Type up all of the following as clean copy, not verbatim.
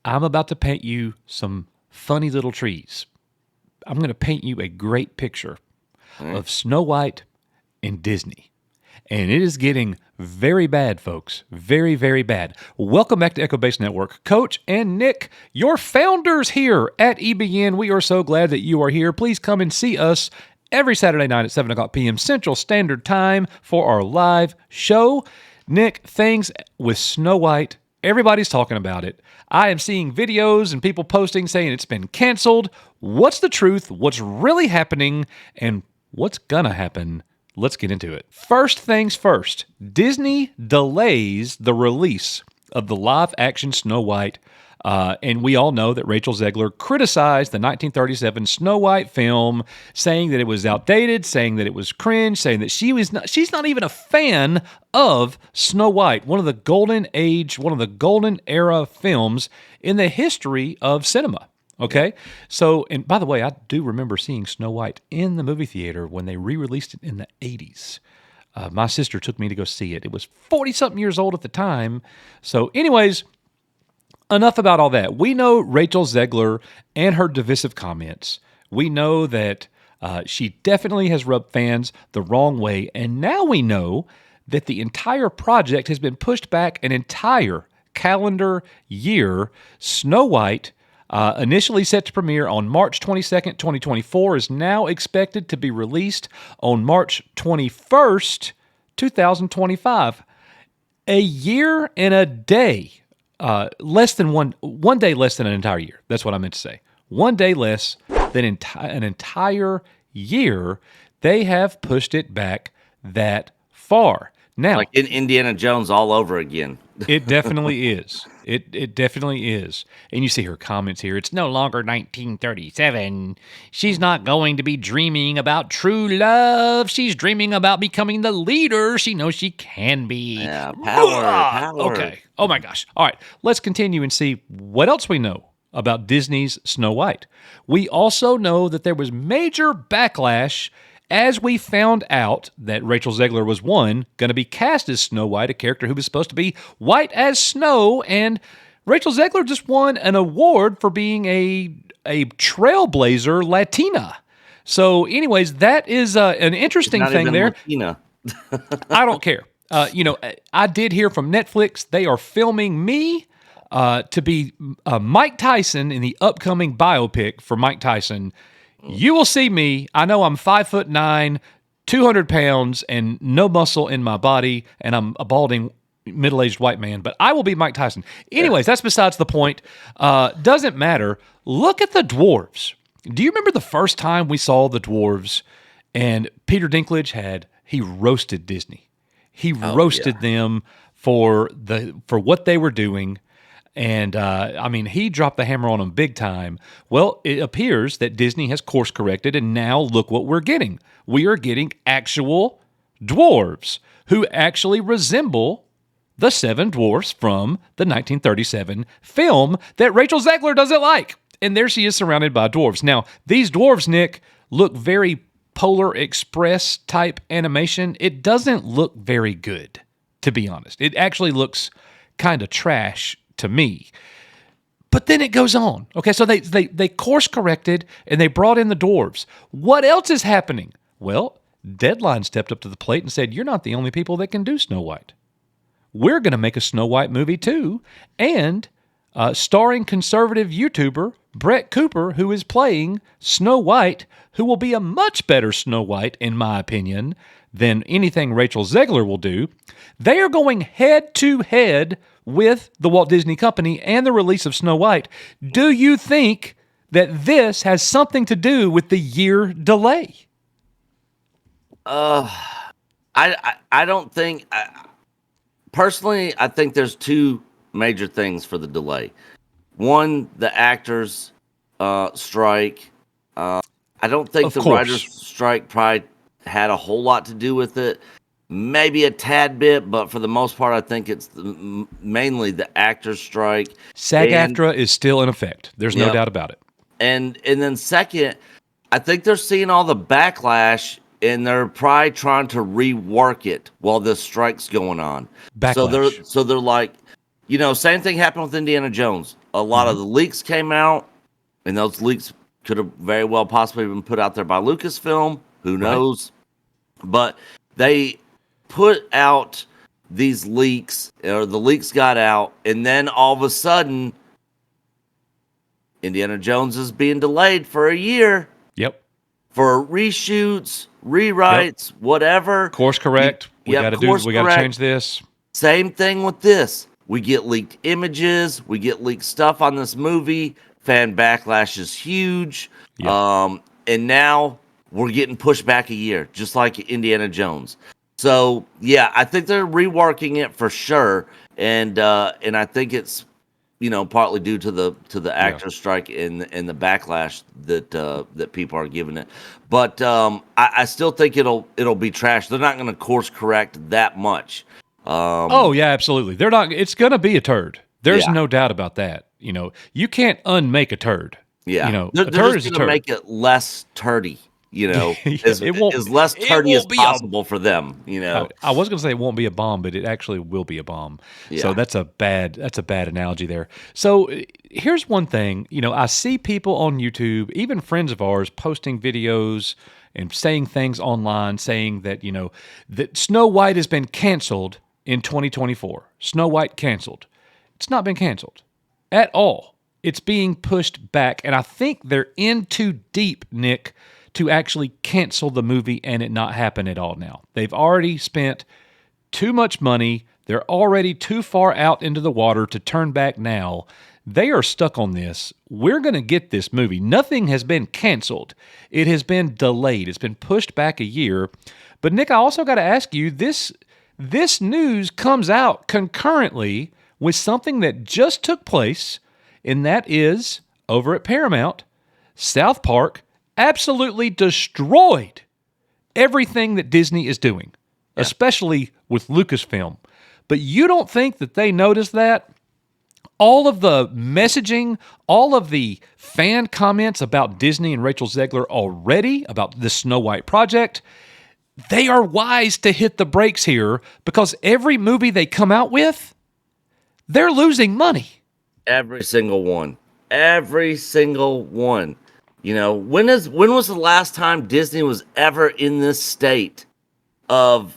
I'm about to paint you some funny little trees. I'm going to paint you a great picture of Snow White and Disney. And it is getting very bad, folks. Very, very bad. Welcome back to Echo Base Network. Coach and Nick, your founders here at EBN. We are so glad that you are here. Please come and see us every Saturday night at 7 o'clock p.m. Central Standard Time for our live show. Nick, things with Snow White, everybody's talking about it. I am seeing videos and people posting saying it's been canceled. What's the truth? What's really happening? And what's gonna happen? Let's get into it. First things first, Disney delays the release of the live-action Snow White, and we all know that Rachel Zegler criticized the 1937 Snow White film, saying that it was outdated, saying that it was cringe, saying that she's not even a fan of Snow White, one of the golden age, one of the golden era films in the history of cinema. Okay, so, and by the way, I do remember seeing Snow White in the movie theater when they re-released it in the 80s. My sister took me to go see it. It was 40-something years old at the time. So anyways, enough about all that. We know Rachel Zegler and her divisive comments. We know that she definitely has rubbed fans the wrong way. And now we know that the entire project has been pushed back an entire calendar year. Snow White, initially set to premiere on March 22nd, 2024, is now expected to be released on March 21st, 2025. A year and a day, less than one day less than an entire year. That's what I meant to say. 1 day less than an entire year. They have pushed it back that far. Now, like in Indiana Jones all over again. It definitely is. It definitely is. And you see her comments here. It's no longer 1937. She's not going to be dreaming about true love. She's dreaming about becoming the leader she knows she can be. Yeah, power. Okay. Oh my gosh. All right. Let's continue and see what else we know about Disney's Snow White. We also know that there was major backlash as we found out that Rachel Zegler was going to be cast as Snow White, a character who was supposed to be white as snow, and Rachel Zegler just won an award for being a trailblazer Latina. So anyways, that is an interesting thing there. Latina. I don't care. I did hear from Netflix, they are filming me to be Mike Tyson in the upcoming biopic for Mike Tyson. You will see me. I know I'm 5'9", 200 pounds, and no muscle in my body, and I'm a balding middle-aged white man, but I will be Mike Tyson. Anyways, that's besides the point. Doesn't matter. Look at the dwarves. Do you remember the first time we saw the dwarves? And Peter Dinklage he roasted Disney. He roasted them for what they were doing. And, he dropped the hammer on them big time. Well, it appears that Disney has course-corrected, and now look what we're getting. We are getting actual dwarves who actually resemble the 7 dwarfs from the 1937 film that Rachel Zegler doesn't like. And there she is surrounded by dwarves. Now, these dwarves, Nick, look very Polar Express type animation. It doesn't look very good, to be honest. It actually looks kind of trash to me. But then it goes on. Okay, so they course corrected and they brought in the dwarves. What else is happening? Well, Deadline stepped up to the plate and said, you're not the only people that can do Snow White. We're going to make a Snow White movie too, and starring conservative YouTuber Brett Cooper, who is playing Snow White, who will be a much better Snow White, in my opinion, than anything Rachel Zegler will do. They are going head-to-head with the Walt Disney Company and the release of Snow White. Do you think that this has something to do with the year delay? I don't think... personally, I think there's 2 major things for the delay. One, the actors strike. I don't think the writers' strike probably had a whole lot to do with it. Maybe a tad bit, but for the most part, I think it's mainly the actors' strike. SAG-AFTRA is still in effect. There's no doubt about it. And then second, I think they're seeing all the backlash, and they're probably trying to rework it while the strike's going on. Backlash. So they're like, Same thing happened with Indiana Jones. A lot Hmm. of the leaks came out, and those leaks could have very well possibly been put out there by Lucasfilm. Who Right. knows? But they put out these leaks, or the leaks got out, and then all of a sudden, Indiana Jones is being delayed for a year Yep. for reshoots, Yep. rewrites, whatever. Course correct. We got Yep, to do. course We got to correct. change this. Same thing with this. We get leaked images, we get leaked stuff on this movie. Fan backlash is huge. Yeah. And now we're getting pushed back a year, just like Indiana Jones. So yeah, I think they're reworking it for sure, and I think it's partly due to the Yeah. actor strike and the backlash that people are giving it. But I still think it'll be trash. They're not going to course correct that much. Oh yeah, absolutely. They're not. It's going to be a turd. There's Yeah. no doubt about that. You can't unmake a turd. Yeah, A they're turd just is a gonna turd. make it less turdy, Yeah, as it won't. as less It turdy as won't be a. possible for them. I was going to say it won't be a bomb, but it actually will be a bomb. So Yeah, that's a bad analogy there. So here's one thing. I see people on YouTube, even friends of ours, posting videos and saying things online, saying that that Snow White has been canceled in 2024. Snow White canceled. It's not been canceled at all. It's being pushed back, and I think they're in too deep, Nick, to actually cancel the movie and it not happen at all now. They've already spent too much money. They're already too far out into the water to turn back now. They are stuck on this. We're going to get this movie. Nothing has been canceled. It has been delayed. It's been pushed back a year. But Nick, I also got to ask you, this news comes out concurrently with something that just took place, and that is over at Paramount, South Park absolutely destroyed everything that Disney is doing, especially with Lucasfilm. But you don't think that they noticed that? All of the messaging, all of the fan comments about Disney and Rachel Zegler already about the Snow White project, they are wise to hit the brakes here because every movie they come out with, they're losing money. every single one, every single one. When was the last time Disney was ever in this state of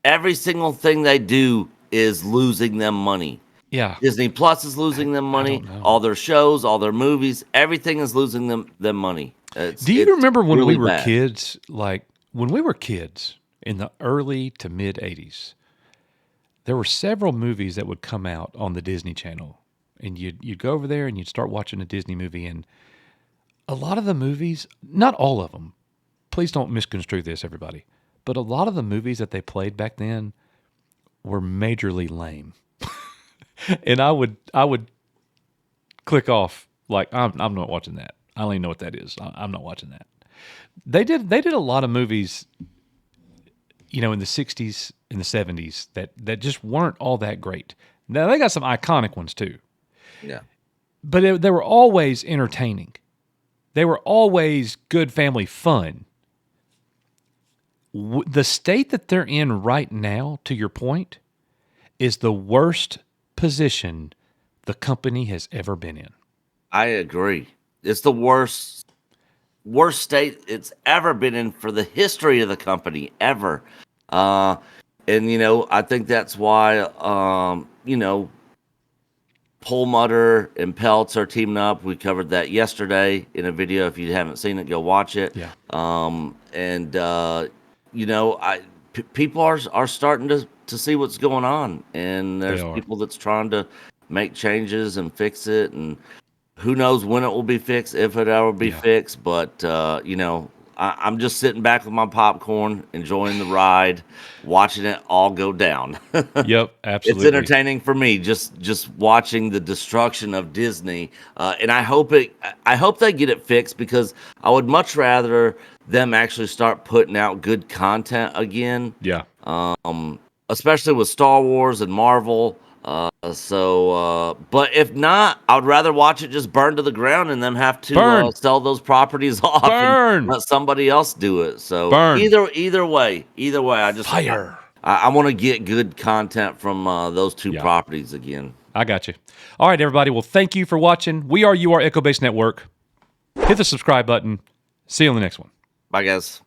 every single thing they do is losing them money? Yeah, Disney Plus is losing them I money. don't know. All their shows, all their movies, everything is losing them money. Do you It's remember when we really were bad. kids? Like when we were kids in the early to mid 80s, there were several movies that would come out on the Disney Channel. And you'd go over there and you'd start watching a Disney movie. And a lot of the movies, not all of them, please don't misconstrue this, everybody, but a lot of the movies that they played back then were majorly lame. And I would click off like I'm not watching that. I don't even know what that is. I'm not watching that. They did a lot of movies, in the '60s and the '70s that just weren't all that great. Now they got some iconic ones too, Yeah. but they were always entertaining. They were always good family fun. The state that they're in right now, to your point, is the worst position the company has ever been in. I agree. It's the worst state it's ever been in for the history of the company ever. Uh and I think that's why Perlmutter and Peltz are teaming up. We covered that yesterday in a video. If you haven't seen it, go watch it. Yeah. And people are starting to see what's going on, and They there's are. people that's trying to make changes and fix it, and who knows when it will be fixed, if it ever be Yeah. fixed. But I'm just sitting back with my popcorn, enjoying the ride, watching it all go down. Yep, It's absolutely. entertaining for me, just watching the destruction of Disney, and I hope they get it fixed, because I would much rather them actually start putting out good content again, Yeah. especially with Star Wars and Marvel. But if not, I would rather watch it just burn to the ground and them have to Burn. sell those properties off and Burn. let somebody else do it. So Burn. either way, I just Fire. I want to get good content from those two Yeah. properties again. I got you. All right, everybody. Well, thank you for watching. We are You Are Echo Base Network. Hit the subscribe button. See you on the next one. Bye, guys.